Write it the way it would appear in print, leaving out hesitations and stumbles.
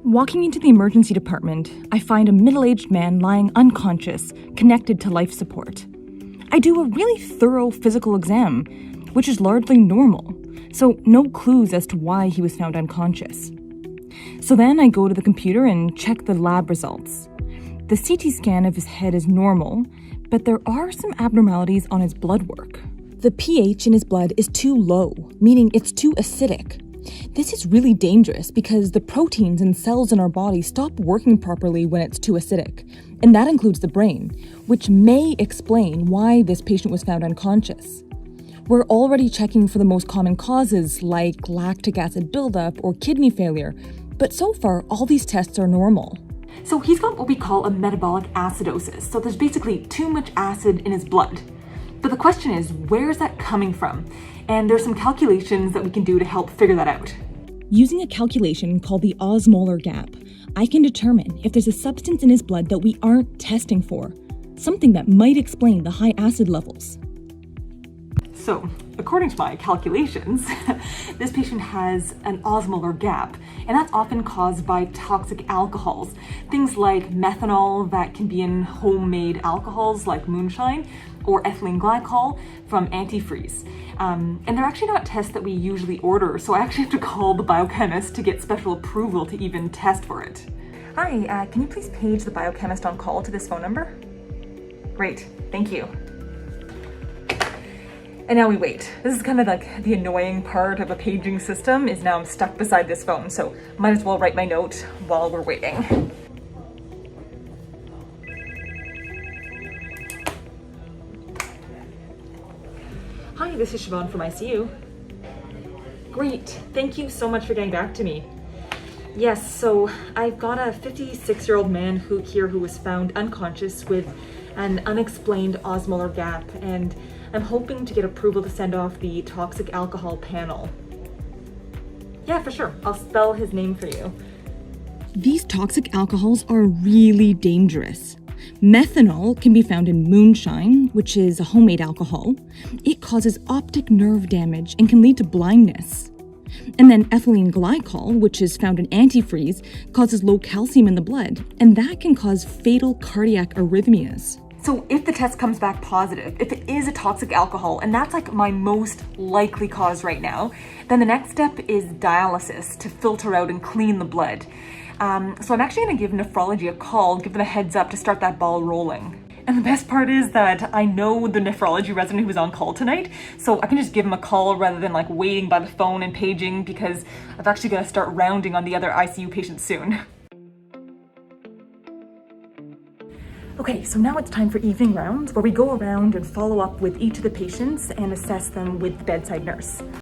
Walking into the emergency department, I find a middle-aged man lying unconscious, connected to life support. I do a really thorough physical exam, which is largely normal, so no clues as to why he was found unconscious. So then I go to the computer and check the lab results. The CT scan of his head is normal, but there are some abnormalities on his blood work. The pH in his blood is too low, meaning it's too acidic. This is really dangerous because the proteins and cells in our body stop working properly when it's too acidic, and that includes the brain, which may explain why this patient was found unconscious. We're already checking for the most common causes like lactic acid buildup or kidney failure, but so far all these tests are normal. So he's got what we call a metabolic acidosis, so there's basically too much acid in his blood. But the question is, where is that coming from? And there's some calculations that we can do to help figure that out. Using a calculation called the osmolar gap, I can determine if there's a substance in his blood that we aren't testing for, something that might explain the high acid levels. So, according to my calculations, this patient has an osmolar gap, and that's often caused by toxic alcohols. Things like methanol that can be in homemade alcohols like moonshine, or ethylene glycol from antifreeze. And they're actually not tests that we usually order, so I actually have to call the biochemist to get special approval to even test for it. Hi, can you please page the biochemist on call to this phone number? Great, thank you. And now we wait. This is kind of like the annoying part of a paging system is now I'm stuck beside this phone, so might as well write my note while we're waiting. Hi, this is Siobhan from ICU. Great, thank you so much for getting back to me. Yes, so I've got a 56-year-old man who was found unconscious with an unexplained osmolar gap, and I'm hoping to get approval to send off the toxic alcohol panel. Yeah, for sure. I'll spell his name for you. These toxic alcohols are really dangerous. Methanol can be found in moonshine, which is a homemade alcohol. It causes optic nerve damage and can lead to blindness. And then ethylene glycol, which is found in antifreeze, causes low calcium in the blood, and that can cause fatal cardiac arrhythmias. So if the test comes back positive, if it is a toxic alcohol, and that's like my most likely cause right now, then the next step is dialysis to filter out and clean the blood. So I'm actually gonna give nephrology a call, give them a heads up to start that ball rolling. And the best part is that I know the nephrology resident who was on call tonight, so I can just give him a call rather than like waiting by the phone and paging, because I've actually gonna start rounding on the other ICU patients soon. Okay, so now it's time for evening rounds where we go around and follow up with each of the patients and assess them with the bedside nurse.